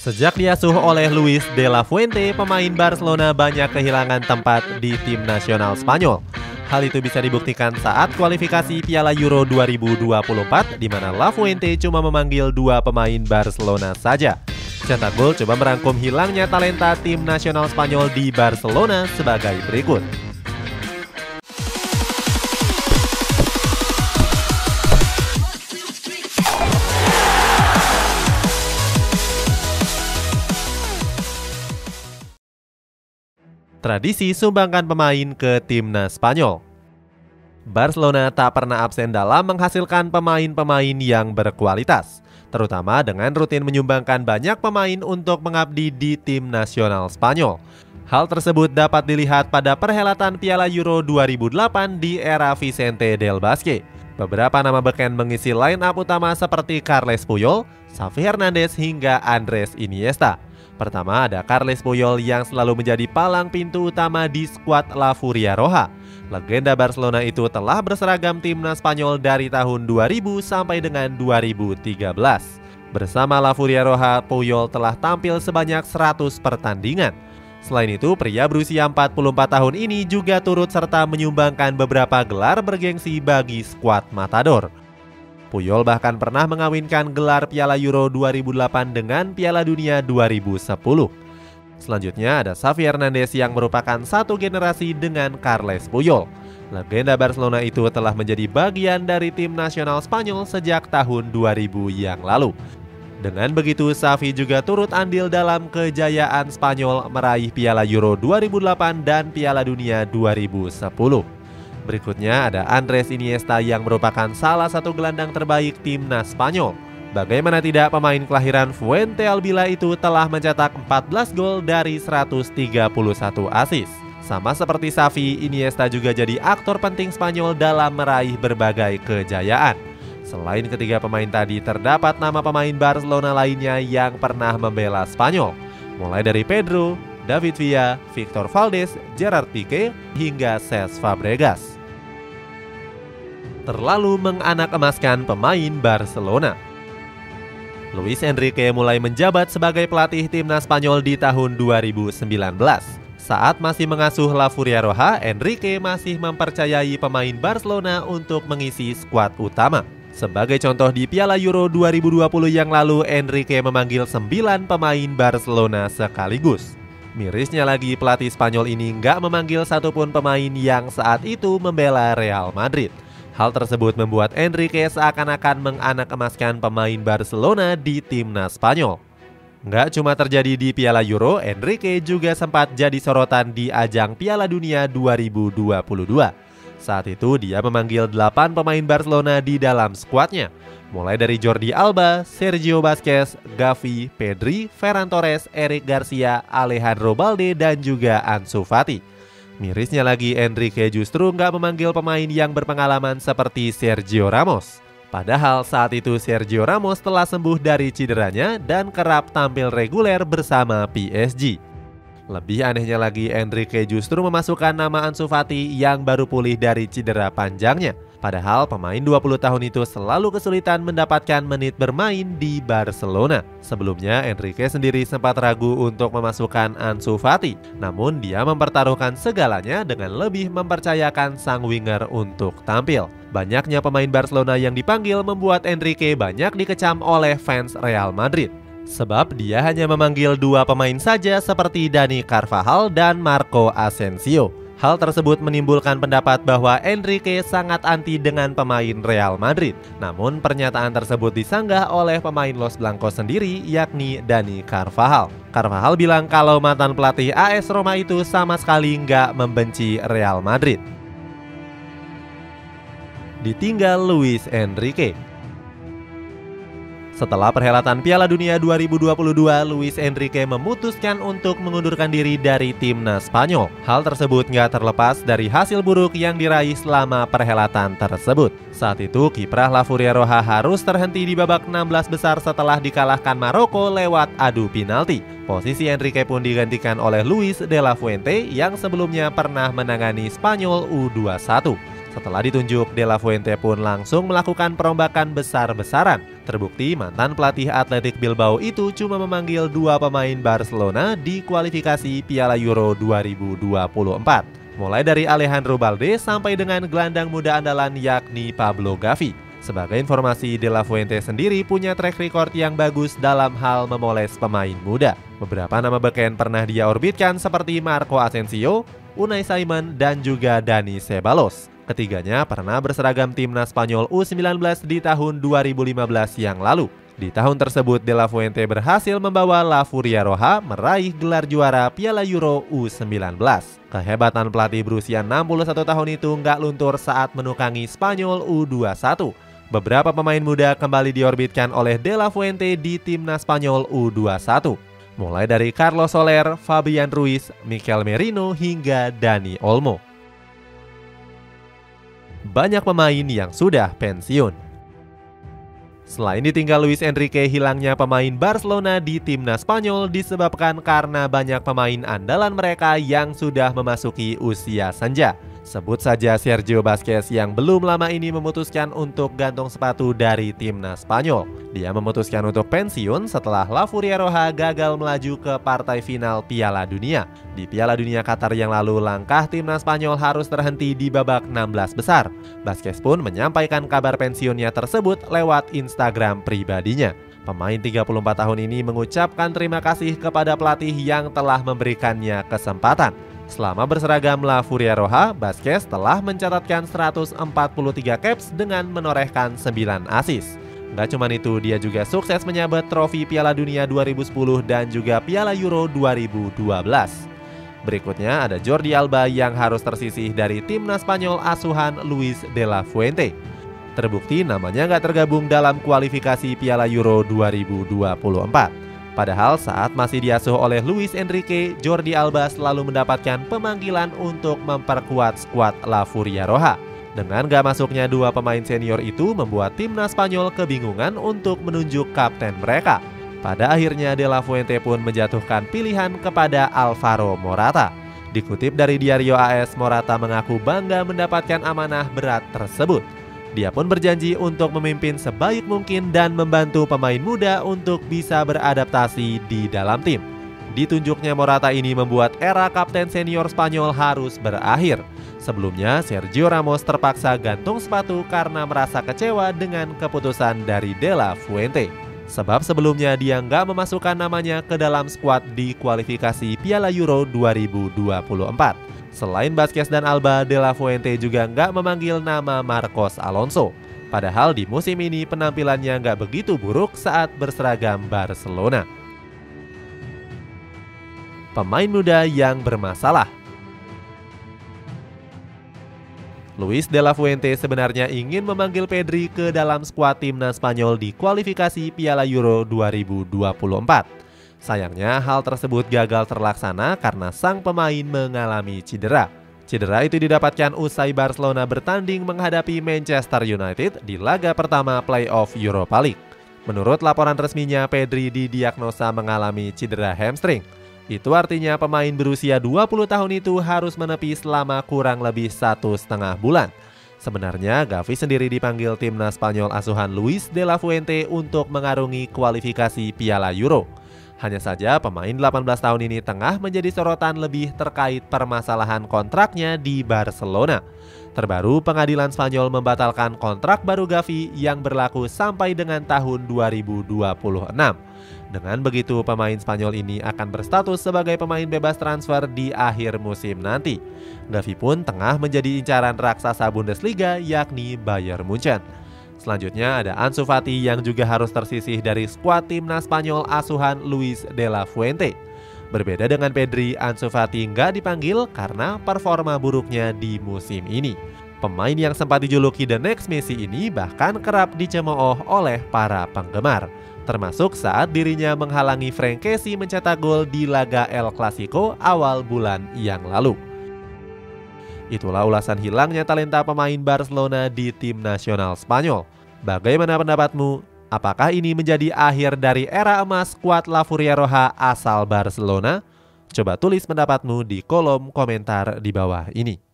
Sejak diasuh oleh Luis de la Fuente, pemain Barcelona banyak kehilangan tempat di tim nasional Spanyol. Hal itu bisa dibuktikan saat kualifikasi Piala Euro 2024 di mana La Fuente cuma memanggil 2 pemain Barcelona saja. Cetak Gol coba merangkum hilangnya talenta tim nasional Spanyol di Barcelona sebagai berikut. Tradisi sumbangkan pemain ke timnas Spanyol. Barcelona tak pernah absen dalam menghasilkan pemain-pemain yang berkualitas, terutama dengan rutin menyumbangkan banyak pemain untuk mengabdi di tim nasional Spanyol. Hal tersebut dapat dilihat pada perhelatan Piala Euro 2008 di era Vicente del Bosque. Beberapa nama beken mengisi line up utama seperti Carles Puyol, Xavi Hernandez hingga Andrés Iniesta. Pertama ada Carles Puyol yang selalu menjadi palang pintu utama di skuad La Furia Roja. Legenda Barcelona itu telah berseragam timnas Spanyol dari tahun 2000 sampai dengan 2013. Bersama La Furia Roja, Puyol telah tampil sebanyak 100 pertandingan. Selain itu, pria berusia 44 tahun ini juga turut serta menyumbangkan beberapa gelar bergengsi bagi skuad Matador. Puyol bahkan pernah mengawinkan gelar Piala Euro 2008 dengan Piala Dunia 2010. Selanjutnya ada Xavi Hernandez yang merupakan satu generasi dengan Carles Puyol. Legenda Barcelona itu telah menjadi bagian dari tim nasional Spanyol sejak tahun 2000 yang lalu. Dengan begitu, Xavi juga turut andil dalam kejayaan Spanyol meraih Piala Euro 2008 dan Piala Dunia 2010. Berikutnya ada Andrés Iniesta yang merupakan salah satu gelandang terbaik timnas Spanyol. Bagaimana tidak, pemain kelahiran Fuente Albila itu telah mencetak 14 gol dari 131 assist. Sama seperti Xavi, Iniesta juga jadi aktor penting Spanyol dalam meraih berbagai kejayaan. Selain ketiga pemain tadi, terdapat nama pemain Barcelona lainnya yang pernah membela Spanyol, mulai dari Pedro, David Villa, Victor Valdés, Gerard Piqué, hingga Cesc Fabregas. Terlalu menganak-emaskan pemain Barcelona. Luis Enrique mulai menjabat sebagai pelatih timnas Spanyol di tahun 2019. Saat masih mengasuh La Furia Roja, Enrique masih mempercayai pemain Barcelona untuk mengisi skuad utama. Sebagai contoh, di Piala Euro 2020 yang lalu, Enrique memanggil 9 pemain Barcelona sekaligus. Mirisnya lagi, pelatih Spanyol ini nggak memanggil satupun pemain yang saat itu membela Real Madrid. Hal tersebut membuat Enrique seakan-akan menganak-emaskan pemain Barcelona di timnas Spanyol. Nggak cuma terjadi di Piala Euro, Enrique juga sempat jadi sorotan di ajang Piala Dunia 2022. Saat itu dia memanggil 8 pemain Barcelona di dalam skuadnya, mulai dari Jordi Alba, Sergio Busquets, Gavi, Pedri, Ferran Torres, Eric Garcia, Alejandro Balde, dan juga Ansu Fati. Mirisnya lagi, Enrique justru nggak memanggil pemain yang berpengalaman seperti Sergio Ramos. Padahal saat itu Sergio Ramos telah sembuh dari cederanya dan kerap tampil reguler bersama PSG. Lebih anehnya lagi, Enrique justru memasukkan nama Ansu Fati yang baru pulih dari cedera panjangnya. Padahal pemain 20 tahun itu selalu kesulitan mendapatkan menit bermain di Barcelona. Sebelumnya Enrique sendiri sempat ragu untuk memasukkan Ansu Fati, namun dia mempertaruhkan segalanya dengan lebih mempercayakan sang winger untuk tampil. Banyaknya pemain Barcelona yang dipanggil membuat Enrique banyak dikecam oleh fans Real Madrid. Sebab dia hanya memanggil 2 pemain saja seperti Dani Carvajal dan Marco Asensio. Hal tersebut menimbulkan pendapat bahwa Enrique sangat anti dengan pemain Real Madrid. Namun pernyataan tersebut disanggah oleh pemain Los Blancos sendiri, yakni Dani Carvajal. Carvajal bilang kalau mantan pelatih AS Roma itu sama sekali nggak membenci Real Madrid. Ditinggal Luis Enrique. Setelah perhelatan Piala Dunia 2022, Luis Enrique memutuskan untuk mengundurkan diri dari timnas Spanyol. Hal tersebut nggak terlepas dari hasil buruk yang diraih selama perhelatan tersebut. Saat itu, kiprah La Furia Roja harus terhenti di babak 16 besar setelah dikalahkan Maroko lewat adu penalti. Posisi Enrique pun digantikan oleh Luis de la Fuente yang sebelumnya pernah menangani Spanyol U21. Setelah ditunjuk, De La Fuente pun langsung melakukan perombakan besar-besaran. Terbukti mantan pelatih Athletic Bilbao itu cuma memanggil 2 pemain Barcelona di kualifikasi Piala Euro 2024. Mulai dari Alejandro Balde sampai dengan gelandang muda andalan yakni Pablo Gavi. Sebagai informasi, De La Fuente sendiri punya track record yang bagus dalam hal memoles pemain muda. Beberapa nama beken pernah dia orbitkan seperti Marco Asensio, Unai Simon, dan juga Dani Ceballos. Ketiganya pernah berseragam timnas Spanyol U19 di tahun 2015 yang lalu. Di tahun tersebut, De La Fuente berhasil membawa La Furia Roja meraih gelar juara Piala Euro U19. Kehebatan pelatih berusia 61 tahun itu nggak luntur saat menukangi Spanyol U21. Beberapa pemain muda kembali diorbitkan oleh De La Fuente di timnas Spanyol U21. Mulai dari Carlos Soler, Fabian Ruiz, Mikel Merino, hingga Dani Olmo. Banyak pemain yang sudah pensiun. Selain ditinggal Luis Enrique, hilangnya pemain Barcelona di timnas Spanyol disebabkan karena banyak pemain andalan mereka yang sudah memasuki usia senja. Sebut saja Sergio Busquets yang belum lama ini memutuskan untuk gantung sepatu dari timnas Spanyol. Dia memutuskan untuk pensiun setelah La Furia Roja gagal melaju ke partai final Piala Dunia. Di Piala Dunia Qatar yang lalu, langkah timnas Spanyol harus terhenti di babak 16 besar. Busquets pun menyampaikan kabar pensiunnya tersebut lewat Instagram pribadinya. Pemain 34 tahun ini mengucapkan terima kasih kepada pelatih yang telah memberikannya kesempatan. Selama berseragam La Furia Roja, Busquets telah mencatatkan 143 caps dengan menorehkan 9 assist. Gak cuma itu, dia juga sukses menyabet trofi Piala Dunia 2010 dan juga Piala Euro 2012. Berikutnya ada Jordi Alba yang harus tersisih dari timnas Spanyol asuhan Luis de la Fuente. Terbukti namanya gak tergabung dalam kualifikasi Piala Euro 2024. Padahal saat masih diasuh oleh Luis Enrique, Jordi Alba selalu mendapatkan pemanggilan untuk memperkuat skuad La Furia Roja. Dengan gak masuknya 2 pemain senior itu membuat timnas Spanyol kebingungan untuk menunjuk kapten mereka. Pada akhirnya De La Fuente pun menjatuhkan pilihan kepada Alvaro Morata. Dikutip dari Diario AS, Morata mengaku bangga mendapatkan amanah berat tersebut. Dia pun berjanji untuk memimpin sebaik mungkin dan membantu pemain muda untuk bisa beradaptasi di dalam tim. Ditunjuknya Morata ini membuat era kapten senior Spanyol harus berakhir. Sebelumnya, Sergio Ramos terpaksa gantung sepatu karena merasa kecewa dengan keputusan dari De La Fuente. Sebab sebelumnya dia nggak memasukkan namanya ke dalam skuad di kualifikasi Piala Euro 2024. Selain Busquets dan Alba, De La Fuente juga nggak memanggil nama Marcos Alonso. Padahal di musim ini penampilannya nggak begitu buruk saat berseragam Barcelona. Pemain muda yang bermasalah. Luis de la Fuente sebenarnya ingin memanggil Pedri ke dalam skuad timnas Spanyol di kualifikasi Piala Euro 2024. Sayangnya hal tersebut gagal terlaksana karena sang pemain mengalami cedera. Cedera itu didapatkan usai Barcelona bertanding menghadapi Manchester United di laga pertama playoff Europa League. Menurut laporan resminya, Pedri didiagnosa mengalami cedera hamstring. Itu artinya pemain berusia 20 tahun itu harus menepi selama kurang lebih 1,5 bulan. Sebenarnya Gavi sendiri dipanggil timnas Spanyol asuhan Luis de la Fuente untuk mengarungi kualifikasi Piala Euro. Hanya saja pemain 18 tahun ini tengah menjadi sorotan lebih terkait permasalahan kontraknya di Barcelona. Terbaru, pengadilan Spanyol membatalkan kontrak baru Gavi yang berlaku sampai dengan tahun 2026. Dengan begitu, pemain Spanyol ini akan berstatus sebagai pemain bebas transfer di akhir musim nanti. Gavi pun tengah menjadi incaran raksasa Bundesliga yakni Bayern Munchen. Selanjutnya ada Ansu Fati yang juga harus tersisih dari skuad timnas Spanyol asuhan Luis de la Fuente. Berbeda dengan Pedri, Ansu Fati nggak dipanggil karena performa buruknya di musim ini. Pemain yang sempat dijuluki The Next Messi ini bahkan kerap dicemooh oleh para penggemar, termasuk saat dirinya menghalangi Frank Kessie mencetak gol di laga El Clasico awal bulan yang lalu. Itulah ulasan hilangnya talenta pemain Barcelona di tim nasional Spanyol. Bagaimana pendapatmu? Apakah ini menjadi akhir dari era emas skuad La Furia Roja asal Barcelona? Coba tulis pendapatmu di kolom komentar di bawah ini.